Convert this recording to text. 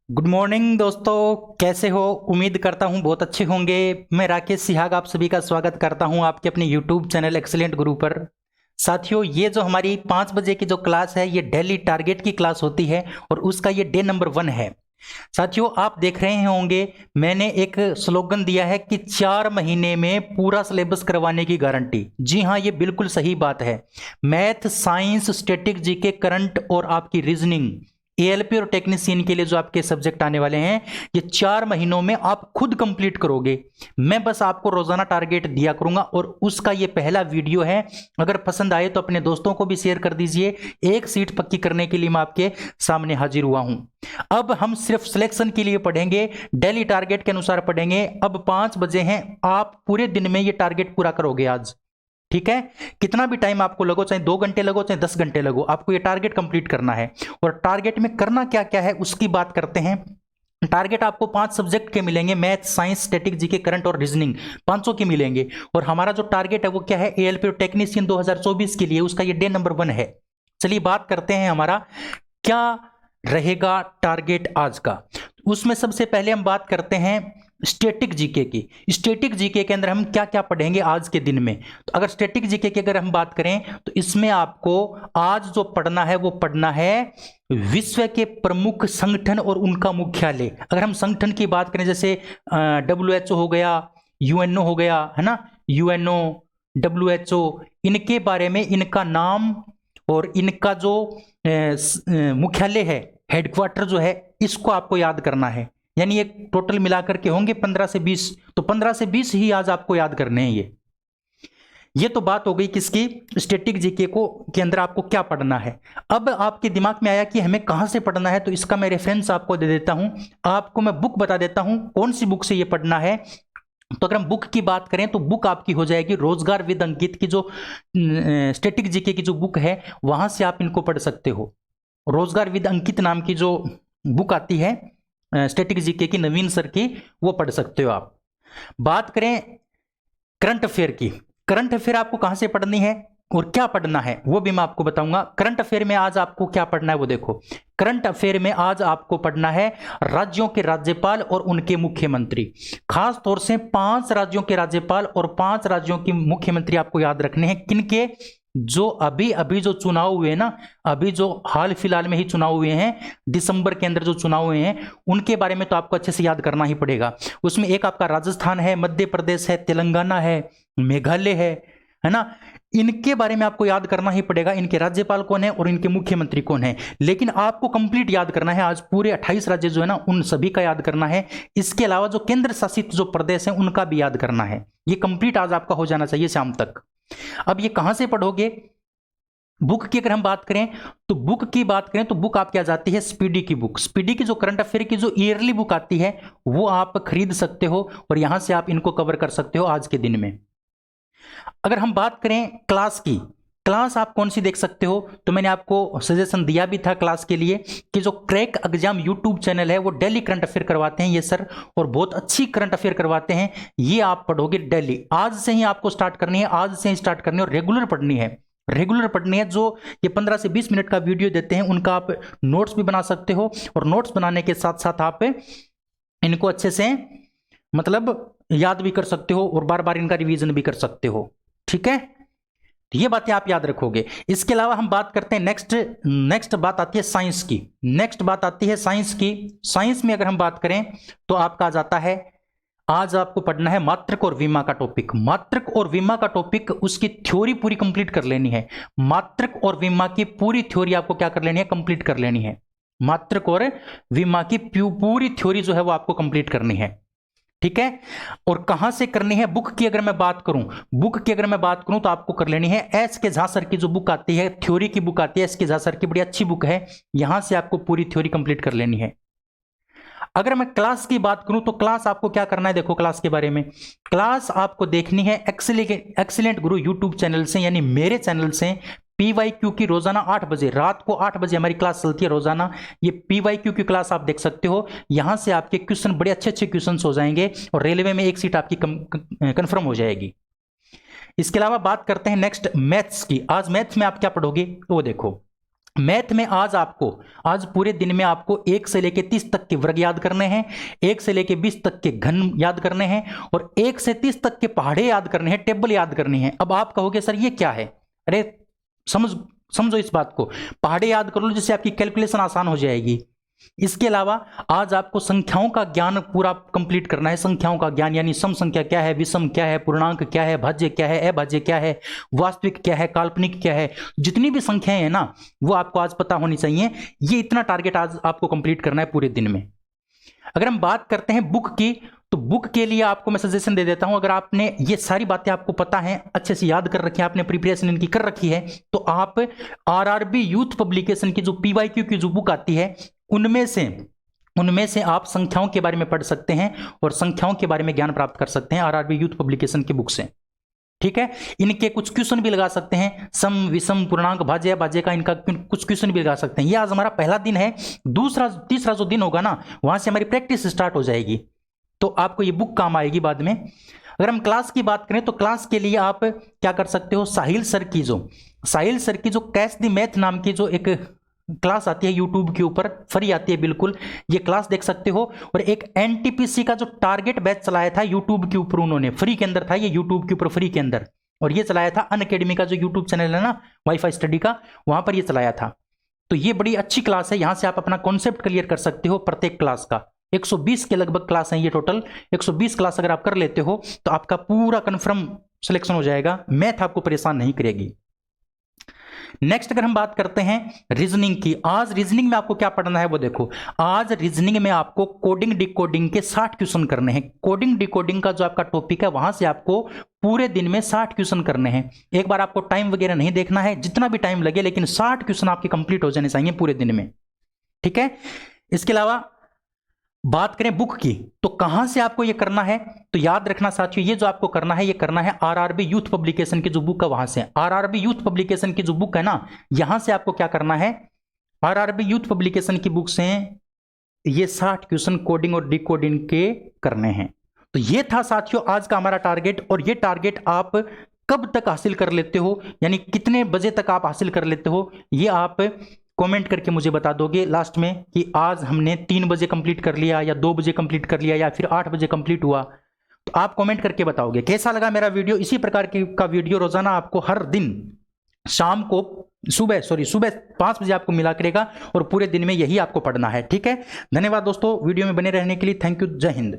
Good morning दोस्तों, कैसे हो? उम्मीद करता हूं बहुत अच्छे होंगे। मैं राकेश सिहाग आप सभी का स्वागत करता हूं आपके अपने यूट्यूब चैनल एक्सीलेंट गुरु पर। साथियों, ये जो हमारी 5 बजे की जो क्लास है ये डेली टारगेट की क्लास होती है और उसका ये डे नंबर 1 है। साथियों, आप देख रहे होंगे मैंने एक स्लोगन दिया है कि 4 महीने में पूरा सिलेबस करवाने की गारंटी। जी हाँ, ये बिल्कुल सही बात है। Math, science, static, GK, current और आपकी रीजनिंग, एएलपी और टेक्नीशियन के लिए जो आपके सब्जेक्ट आने वाले हैं ये 4 महीनों में आप खुद कंप्लीट करोगे। मैं बस आपको रोजाना टारगेट दिया करूंगा और उसका ये पहला वीडियो है। अगर पसंद आए तो अपने दोस्तों को भी शेयर कर दीजिए। एक सीट पक्की करने के लिए मैं आपके सामने हाजिर हुआ हूं। अब हम सिर्फ सिलेक्शन के लिए पढ़ेंगे, डेली टारगेट के अनुसार पढ़ेंगे। अब 5 बजे हैं, आप पूरे दिन में ये टारगेट पूरा करोगे आज। ठीक है? कितना भी टाइम आपको लगो, चाहे 2 घंटे लगो चाहे 10 घंटे लगो, आपको ये टारगेट कंप्लीट करना है। और टारगेट में करना क्या क्या है उसकी बात करते हैं। टारगेट आपको 5 सब्जेक्ट के मिलेंगे, math, science, static, GK, current और रीजनिंग, 500 के मिलेंगे। और हमारा जो टारगेट है वो क्या है? एएलपी और टेक्नीशियन 2024 के लिए, उसका ये डे नंबर 1 है। चलिए बात करते हैं हमारा क्या रहेगा टारगेट आज का। उसमें सबसे पहले हम बात करते हैं स्टैटिक जीके की। स्टैटिक जीके के अंदर हम क्या क्या पढ़ेंगे आज के दिन में। तो अगर स्टैटिक जीके की अगर हम बात करें तो इसमें आपको आज जो पढ़ना है वो पढ़ना है विश्व के प्रमुख संगठन और उनका मुख्यालय। अगर हम संगठन की बात करें, जैसे WHO हो गया, यूएनओ हो गया, है ना, यूएनओ, WHO, इनके बारे में, इनका नाम और इनका जो मुख्यालय है, हेडक्वार्टर जो है, इसको आपको याद करना है। यानी ये टोटल मिलाकर के होंगे 15 से 20, तो 15 से 20 ही आज आपको याद करने हैं। ये तो बात हो गई किसकी? स्टैटिक जीके को के अंदर आपको क्या पढ़ना है। अब आपके दिमाग में आया कि हमें कहां से पढ़ना है, तो इसका मैं रेफरेंस आपको दे देता हूं। आपको मैं बुक बता देता हूं कौन सी बुक से ये पढ़ना है। तो अगर हम बुक की बात करें तो बुक आपकी हो जाएगी रोजगार विद अंकित की, जो स्टैटिक जीके की जो बुक है वहां से आप इनको पढ़ सकते हो। रोजगार विद अंकित नाम की जो बुक आती है स्टैटिक जीके की, नवीन सर की, वो पढ़ सकते हो आप। बात करें करंट अफेयर की। करंट अफेयर आपको कहां से पढ़नी है और क्या पढ़ना है वो भी मैं आपको बताऊंगा। करंट अफेयर में आज आपको क्या पढ़ना है वो देखो। करंट अफेयर में आज आपको पढ़ना है राज्यों के राज्यपाल और उनके मुख्यमंत्री। खास तौर से 5 राज्यों के राज्यपाल और 5 राज्यों की मुख्यमंत्री आपको याद रखने हैं। किनके? जो अभी अभी जो चुनाव हुए ना, अभी जो हाल फिलहाल में ही चुनाव हुए हैं, दिसंबर के अंदर जो चुनाव हुए हैं, उनके बारे में तो आपको अच्छे से याद करना ही पड़ेगा। उसमें एक आपका राजस्थान है, मध्य प्रदेश है, तेलंगाना है, मेघालय है ना। इनके बारे में आपको याद करना ही पड़ेगा, इनके राज्यपाल कौन है और इनके मुख्यमंत्री कौन है। लेकिन आपको कंप्लीट याद करना है आज, पूरे 28 राज्य जो है ना उन सभी का याद करना है। इसके अलावा जो केंद्र शासित जो प्रदेश है उनका भी याद करना है। ये कंप्लीट आज आपका हो जाना चाहिए शाम तक। अब ये कहां से पढ़ोगे? बुक की अगर हम बात करें तो बुक आपकी आ जाती है स्पीडी की बुक। स्पीडी की जो करंट अफेयर की जो ईयरली बुक आती है वो आप खरीद सकते हो और यहां से आप इनको कवर कर सकते हो आज के दिन में। अगर हम बात करें क्लास की, क्लास आप कौन सी देख सकते हो, तो मैंने आपको सजेशन दिया भी था क्लास के लिए कि जो क्रैक एग्जाम यूट्यूब चैनल है वो डेली करंट अफेयर करवाते हैं ये सर, और बहुत अच्छी करंट अफेयर करवाते हैं। ये आप पढ़ोगे डेली, आज से ही आपको स्टार्ट करनी है, आज से ही स्टार्ट करनी है और रेगुलर पढ़नी है। रेगुलर पढ़नी है। जो ये 15 से 20 मिनट का वीडियो देते हैं उनका आप नोट्स भी बना सकते हो और नोट्स बनाने के साथ साथ आप इनको अच्छे से मतलब याद भी कर सकते हो और बार बार इनका रिवीजन भी कर सकते हो। ठीक है, तो ये बातें आप याद रखोगे। इसके अलावा हम बात करते हैं नेक्स्ट बात आती है साइंस की। नेक्स्ट बात आती है साइंस की। साइंस में अगर हम बात करें तो आपका आ जाता है, आज आपको पढ़ना है मात्रक और विमा का टॉपिक। मात्रक और विमा का टॉपिक, उसकी थ्योरी पूरी कंप्लीट कर लेनी है। मात्रक और विमा की पूरी थ्योरी आपको क्या कर लेनी है? कंप्लीट कर लेनी है। मात्रक और विमा की पूरी थ्योरी जो है वो आपको कंप्लीट करनी है। ठीक है, और कहां से करनी है? बुक की अगर मैं बात करूं तो आपको कर लेनी है एस के झा सर की जो बुक आती है, थ्योरी की बुक आती है, एस के झा सर की, बड़ी अच्छी बुक है। यहां से आपको पूरी थ्योरी कंप्लीट कर लेनी है। अगर मैं क्लास की बात करूं तो क्लास आपको क्या करना है, देखो क्लास के बारे में। क्लास आपको देखनी है एक्सीलेंट गुरु यूट्यूब चैनल से, यानी मेरे चैनल से। PYQ की रोजाना 8 बजे, रात को 8 बजे हमारी क्लास चलती है रोजाना। ये PYQ की क्लास आप देख सकते हो। यहां से आपके क्वेश्चन बड़े अच्छे अच्छे क्वेश्चन हो जाएंगे और रेलवे में एक सीट आपकी कंफर्म हो जाएगी। इसके अलावा बात करते हैं नेक्स्ट मैथ्स की। आज मैथ्स में आप क्या पढ़ोगे वो देखो। मैथ में आज पूरे दिन में आपको 1 से लेके 30 तक के वर्ग याद करने हैं, 1 से लेके 20 तक के घन याद करने हैं और 1 से 30 तक के पहाड़े याद करने हैं, टेबल याद करनी है। अब आप कहोगे सर ये क्या है? अरे समझो इस बात को, पहाड़े याद कर लो जिससे आपकी कैलकुलेशन आसान हो जाएगी। इसके अलावा आज आपको संख्याओं का ज्ञान पूरा कंप्लीट करना है। संख्याओं का ज्ञान यानी सम संख्या क्या है, विषम क्या है, पूर्णांक क्या है, भाज्य क्या है, अभाज्य क्या है, वास्तविक क्या है, काल्पनिक क्या है, जितनी भी संख्याएं हैं ना वो आपको आज पता होनी चाहिए। ये इतना टारगेट आज आपको कंप्लीट करना है पूरे दिन में। अगर हम बात करते हैं बुक की, तो बुक के लिए आपको मैं सजेशन दे देता हूं, अगर आपने ये सारी बातें आपको पता है, अच्छे से याद कर रखी है, आपने प्रिपरेशन इनकी कर रखी है, तो आप आरआरबी यूथ पब्लिकेशन की जो पीवाईक्यू की जो बुक आती है उनमें से आप संख्याओं के बारे में पढ़ सकते हैं और संख्याओं के बारे में ज्ञान प्राप्त कर सकते हैं आरआरबी यूथ पब्लिकेशन की बुक से। ठीक है, इनके कुछ क्वेश्चन भी लगा सकते हैं, सम विषम पूर्णांक भाज्य भाज्य का इनका कुछ क्वेश्चन भी लगा सकते हैं। ये आज हमारा पहला दिन है, तीसरा जो दिन होगा ना वहां से हमारी प्रैक्टिस स्टार्ट हो जाएगी, तो आपको ये बुक काम आएगी बाद में। अगर हम क्लास की बात करें तो क्लास के लिए आप क्या कर सकते हो, साहिल सर की जो कैच द मैथ नाम की जो एक क्लास आती है यूट्यूब के ऊपर, फ्री आती है बिल्कुल, ये क्लास देख सकते हो। और एक एनटीपीसी का जो टारगेट बैच चलाया था यूट्यूब के ऊपर, उन्होंने फ्री के अंदर था ये, यूट्यूब के ऊपर फ्री के अंदर, और ये चलाया था अनअकैडमी का जो यूट्यूब चैनल है ना वाईफाई स्टडी का, वहां पर ये चलाया था। तो ये बड़ी अच्छी क्लास है, यहां से आप अपना कॉन्सेप्ट क्लियर कर सकते हो प्रत्येक क्लास का। 120 के लगभग क्लास हैं ये टोटल, 120 क्लास अगर आप कर लेते हो तो आपका पूरा कंफर्म सिलेक्शन हो जाएगा, मैथ आपको परेशान नहीं करेगी। नेक्स्ट अगर हम बात करते हैं रीजनिंग की, आज रीजनिंग में आपको क्या पढ़ना है वो देखो। आज रीजनिंग में आपको कोडिंग डिकोडिंग के 60 क्वेश्चन करने हैं। कोडिंग डिकोडिंग का जो आपका टॉपिक है वहां से आपको पूरे दिन में 60 क्वेश्चन करने हैं। एक बार आपको टाइम वगैरह नहीं देखना है, जितना भी टाइम लगे, लेकिन 60 क्वेश्चन आपके कंप्लीट हो जाने चाहिए पूरे दिन में। ठीक है, इसके अलावा बात करें बुक की, तो कहां से आपको ये करना है, तो याद रखना साथियों, ये जो आपको करना है ये करना है आरआरबी यूथ पब्लिकेशन की जो बुक है वहां से। आरआरबी यूथ पब्लिकेशन की जो बुक है ना, यहां से आपको क्या करना है, आरआरबी यूथ पब्लिकेशन की बुक से ये 60 क्वेश्चन कोडिंग और डिकोडिंग के करने हैं। तो ये था साथियों आज का हमारा टारगेट, और ये टारगेट आप कब तक हासिल कर लेते हो, यानी कितने बजे तक आप हासिल कर लेते हो, ये आप कमेंट करके मुझे बता दोगे लास्ट में कि आज हमने 3 बजे कंप्लीट कर लिया, या 2 बजे कंप्लीट कर लिया, या फिर 8 बजे कंप्लीट हुआ। तो आप कमेंट करके बताओगे कैसा लगा मेरा वीडियो। इसी प्रकार का वीडियो रोजाना आपको हर दिन शाम को सुबह 5 बजे आपको मिला करेगा, और पूरे दिन में यही आपको पढ़ना है। ठीक है, धन्यवाद दोस्तों वीडियो में बने रहने के लिए, थैंक यू, जय हिंद।